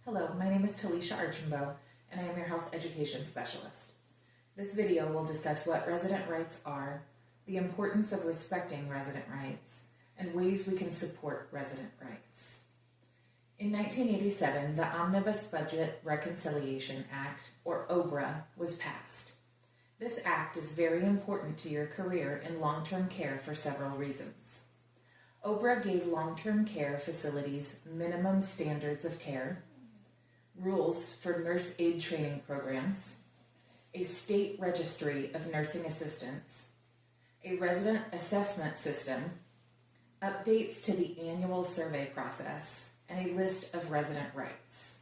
Hello, my name is Talisha Archambault, and I am your health education specialist. This video will discuss what resident rights are, the importance of respecting resident rights, and ways we can support resident rights. In 1987, the Omnibus Budget Reconciliation Act, or OBRA, was passed. This act is very important to your career in long-term care for several reasons. OBRA gave long-term care facilities minimum standards of care, rules for nurse aid training programs, a state registry of nursing assistants, a resident assessment system, updates to the annual survey process, and a list of resident rights.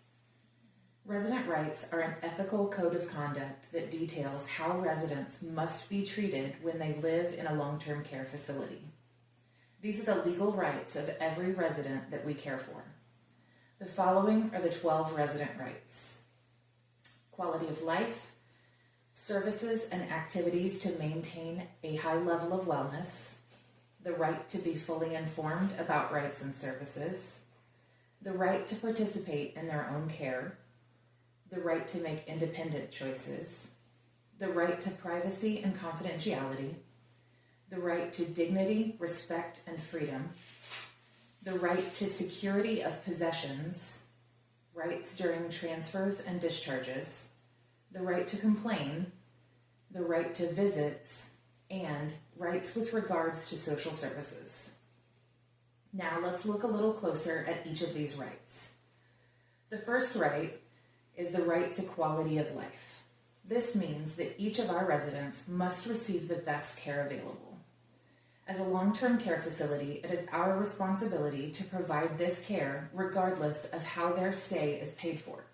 Resident rights are an ethical code of conduct that details how residents must be treated when they live in a long-term care facility. These are the legal rights of every resident that we care for. The following are the 12 resident rights: quality of life, services and activities to maintain a high level of wellness, the right to be fully informed about rights and services, the right to participate in their own care, the right to make independent choices, the right to privacy and confidentiality, the right to dignity, respect, and freedom, the right to security of possessions, rights during transfers and discharges, the right to complain, the right to visits, and rights with regards to social services. Now let's look a little closer at each of these rights. The first right is the right to quality of life. This means that each of our residents must receive the best care available. As a long-term care facility, it is our responsibility to provide this care regardless of how their stay is paid for,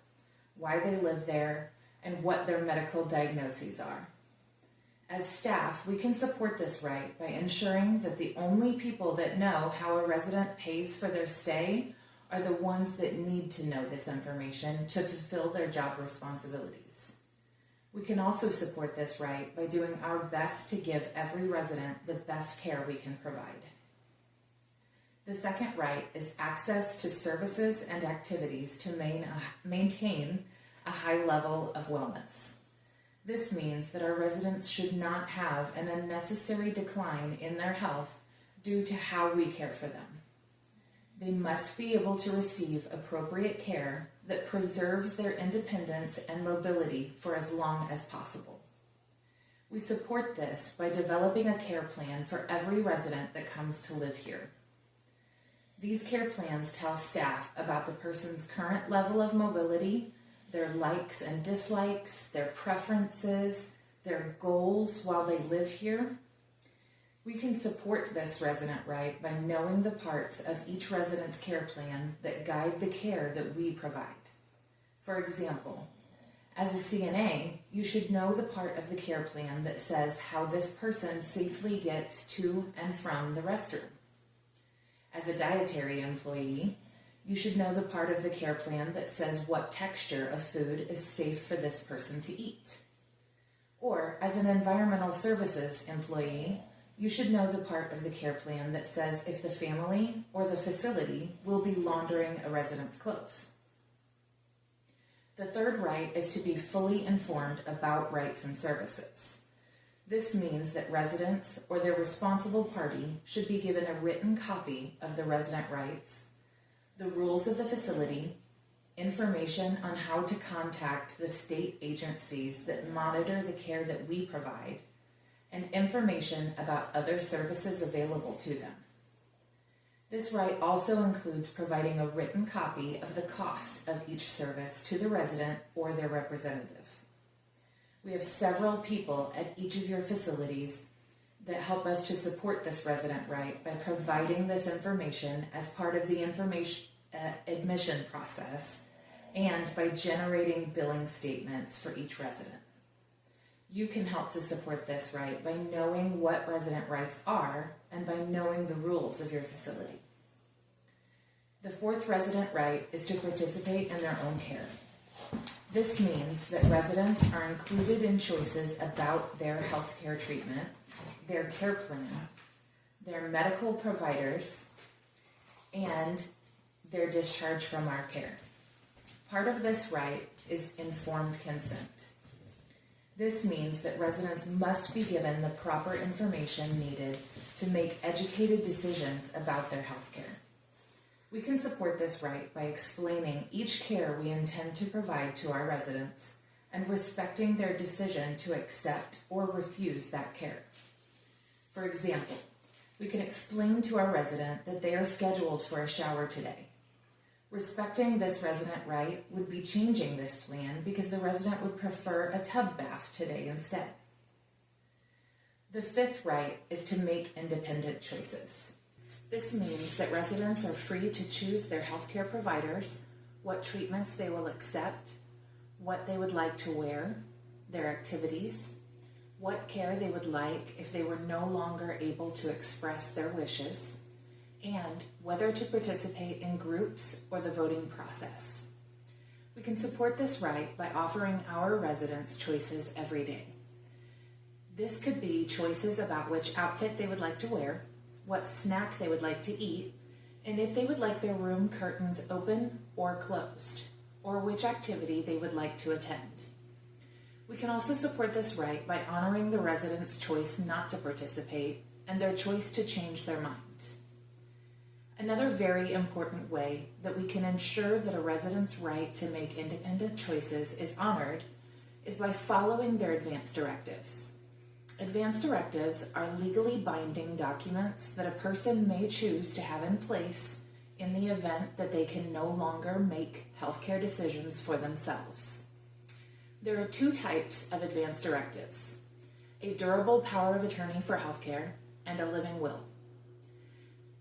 why they live there, and what their medical diagnoses are. As staff, we can support this right by ensuring that the only people that know how a resident pays for their stay are the ones that need to know this information to fulfill their job responsibilities. We can also support this right by doing our best to give every resident the best care we can provide. The second right is access to services and activities to maintain a high level of wellness. This means that our residents should not have an unnecessary decline in their health due to how we care for them. They must be able to receive appropriate care that preserves their independence and mobility for as long as possible. We support this by developing a care plan for every resident that comes to live here. These care plans tell staff about the person's current level of mobility, their likes and dislikes, their preferences, their goals while they live here. We can support this resident right by knowing the parts of each resident's care plan that guide the care that we provide. For example, as a CNA, you should know the part of the care plan that says how this person safely gets to and from the restroom. As a dietary employee, you should know the part of the care plan that says what texture of food is safe for this person to eat. Or as an environmental services employee, you should know the part of the care plan that says if the family or the facility will be laundering a resident's clothes. The third right is to be fully informed about rights and services. This means that residents or their responsible party should be given a written copy of the resident rights, the rules of the facility, information on how to contact the state agencies that monitor the care that we provide, and information about other services available to them. This right also includes providing a written copy of the cost of each service to the resident or their representative. We have several people at each of your facilities that help us to support this resident right by providing this information as part of the admission process and by generating billing statements for each resident. You can help to support this right by knowing what resident rights are and by knowing the rules of your facility. The fourth resident right is to participate in their own care. This means that residents are included in choices about their healthcare treatment, their care plan, their medical providers, and their discharge from our care. Part of this right is informed consent. This means that residents must be given the proper information needed to make educated decisions about their health care. We can support this right by explaining each care we intend to provide to our residents and respecting their decision to accept or refuse that care. For example, we can explain to our resident that they are scheduled for a shower today. Respecting this resident right would be changing this plan because the resident would prefer a tub bath today instead. The fifth right is to make independent choices. This means that residents are free to choose their healthcare providers, what treatments they will accept, what they would like to wear, their activities, what care they would like if they were no longer able to express their wishes, and whether to participate in groups or the voting process. We can support this right by offering our residents choices every day. This could be choices about which outfit they would like to wear, what snack they would like to eat, and if they would like their room curtains open or closed, or which activity they would like to attend. We can also support this right by honoring the resident's choice not to participate and their choice to change their mind. Another very important way that we can ensure that a resident's right to make independent choices is honored is by following their advance directives. Advance directives are legally binding documents that a person may choose to have in place in the event that they can no longer make healthcare decisions for themselves. There are two types of advance directives: a durable power of attorney for healthcare and a living will.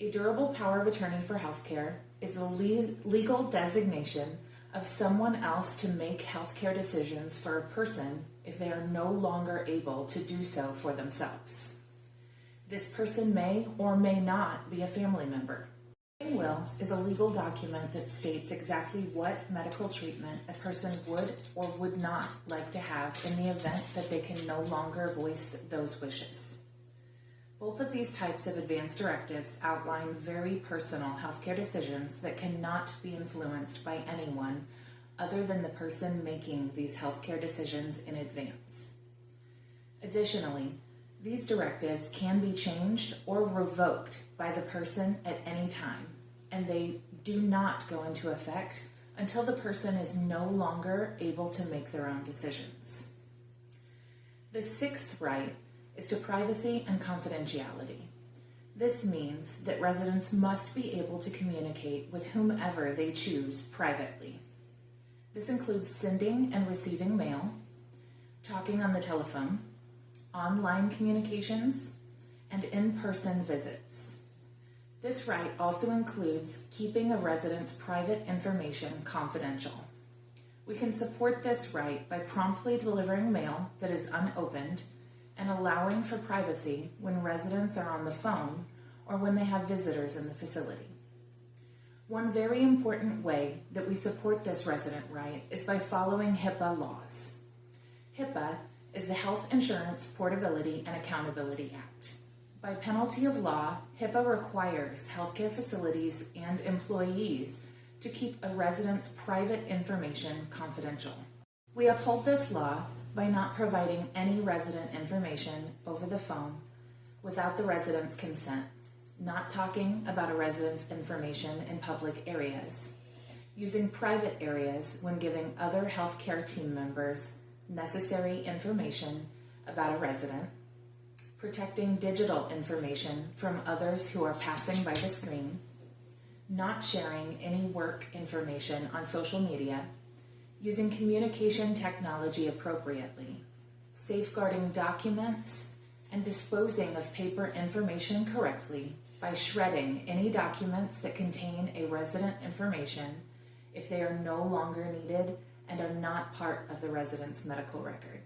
A durable power of attorney for healthcare is the legal designation of someone else to make healthcare decisions for a person if they are no longer able to do so for themselves. This person may or may not be a family member. A living will is a legal document that states exactly what medical treatment a person would or would not like to have in the event that they can no longer voice those wishes. Both of these types of advance directives outline very personal healthcare decisions that cannot be influenced by anyone other than the person making these healthcare decisions in advance. Additionally, these directives can be changed or revoked by the person at any time, and they do not go into effect until the person is no longer able to make their own decisions. The sixth right is to privacy and confidentiality. This means that residents must be able to communicate with whomever they choose privately. This includes sending and receiving mail, talking on the telephone, online communications, and in-person visits. This right also includes keeping a resident's private information confidential. We can support this right by promptly delivering mail that is unopened and allowing for privacy when residents are on the phone or when they have visitors in the facility. One very important way that we support this resident right is by following HIPAA laws. HIPAA is the Health Insurance Portability and Accountability Act. By penalty of law, HIPAA requires healthcare facilities and employees to keep a resident's private information confidential. We uphold this law by not providing any resident information over the phone without the resident's consent, not talking about a resident's information in public areas, using private areas when giving other healthcare team members necessary information about a resident, protecting digital information from others who are passing by the screen, not sharing any work information on social media, using communication technology appropriately, safeguarding documents, and disposing of paper information correctly by shredding any documents that contain a resident information if they are no longer needed and are not part of the resident's medical record.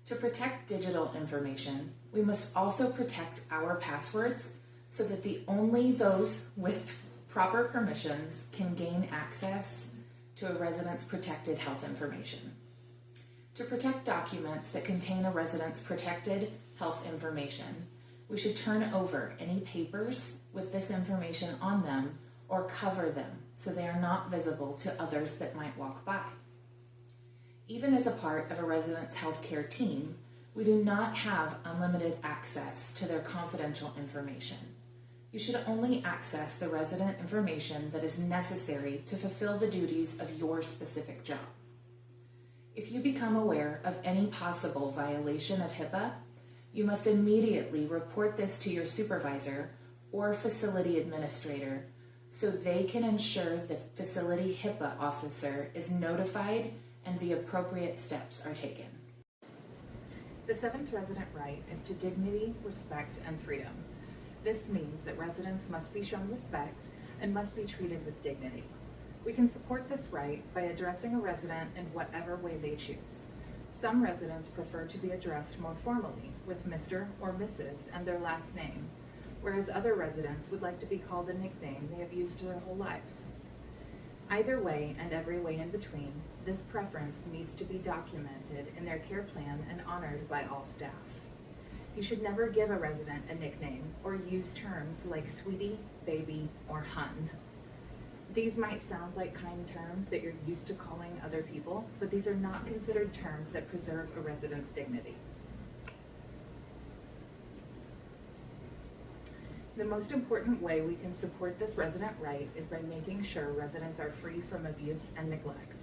To protect digital information, we must also protect our passwords so that only those with proper permissions can gain access to a resident's protected health information. To protect documents that contain a resident's protected health information, we should turn over any papers with this information on them or cover them so they are not visible to others that might walk by. Even as a part of a resident's healthcare team, we do not have unlimited access to their confidential information. You should only access the resident information that is necessary to fulfill the duties of your specific job. If you become aware of any possible violation of HIPAA, you must immediately report this to your supervisor or facility administrator so they can ensure the facility HIPAA officer is notified and the appropriate steps are taken. The seventh resident right is to dignity, respect, and freedom. This means that residents must be shown respect and must be treated with dignity. We can support this right by addressing a resident in whatever way they choose. Some residents prefer to be addressed more formally with Mr. or Mrs. and their last name, whereas other residents would like to be called a nickname they have used their whole lives. Either way and every way in between, this preference needs to be documented in their care plan and honored by all staff. You should never give a resident a nickname or use terms like sweetie, baby, or hun. These might sound like kind terms that you're used to calling other people, but these are not considered terms that preserve a resident's dignity. The most important way we can support this resident right is by making sure residents are free from abuse and neglect.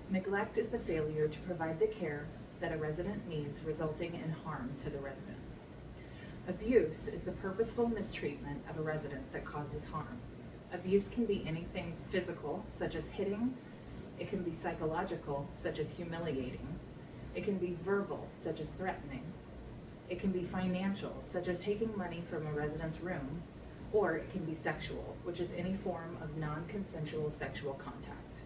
Neglect is the failure to provide the care that a resident needs, resulting in harm to the resident. Abuse is the purposeful mistreatment of a resident that causes harm. Abuse can be anything physical, such as hitting. It can be psychological, such as humiliating. It can be verbal, such as threatening. It can be financial, such as taking money from a resident's room, or it can be sexual, which is any form of non-consensual sexual contact.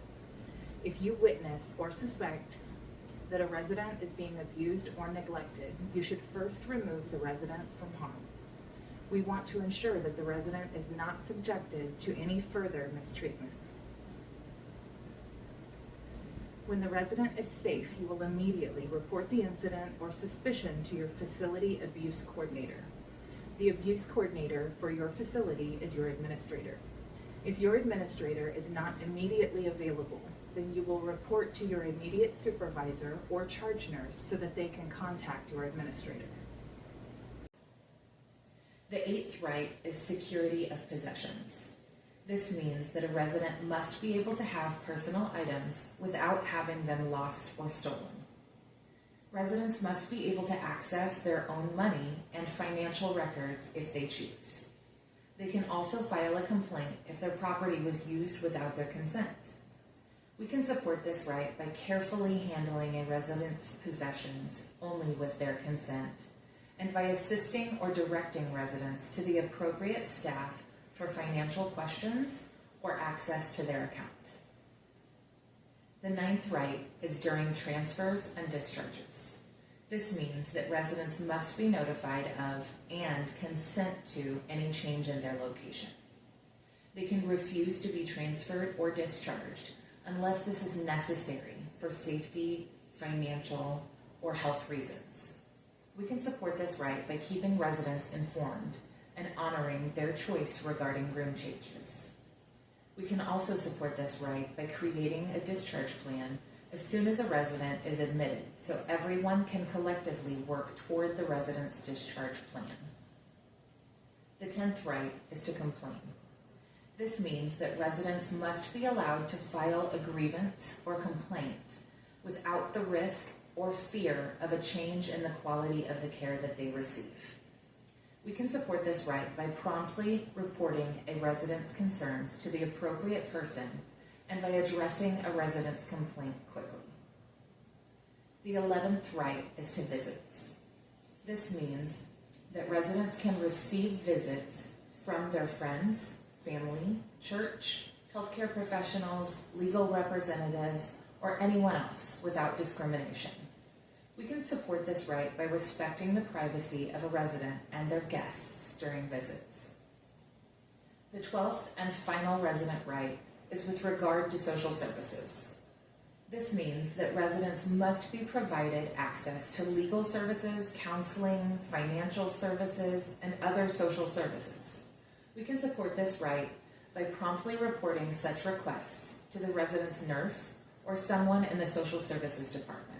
If you witness or suspect that a resident is being abused or neglected, you should first remove the resident from harm. We want to ensure that the resident is not subjected to any further mistreatment. When the resident is safe, you will immediately report the incident or suspicion to your facility abuse coordinator. The abuse coordinator for your facility is your administrator. If your administrator is not immediately available, then you will report to your immediate supervisor or charge nurse so that they can contact your administrator. The eighth right is security of possessions. This means that a resident must be able to have personal items without having them lost or stolen. Residents must be able to access their own money and financial records if they choose. They can also file a complaint if their property was used without their consent. We can support this right by carefully handling a resident's possessions only with their consent, and by assisting or directing residents to the appropriate staff for financial questions or access to their account. The ninth right is during transfers and discharges. This means that residents must be notified of and consent to any change in their location. They can refuse to be transferred or discharged unless this is necessary for safety, financial, or health reasons. We can support this right by keeping residents informed and honoring their choice regarding room changes. We can also support this right by creating a discharge plan as soon as a resident is admitted, so everyone can collectively work toward the resident's discharge plan. The 10th right is to complain. This means that residents must be allowed to file a grievance or complaint without the risk or fear of a change in the quality of the care that they receive. We can support this right by promptly reporting a resident's concerns to the appropriate person and by addressing a resident's complaint quickly. The 11th right is to visits. This means that residents can receive visits from their friends, family, church, healthcare professionals, legal representatives, or anyone else without discrimination. We can support this right by respecting the privacy of a resident and their guests during visits. The 12th and final resident right is with regard to social services. This means that residents must be provided access to legal services, counseling, financial services, and other social services. We can support this right by promptly reporting such requests to the resident's nurse or someone in the social services department.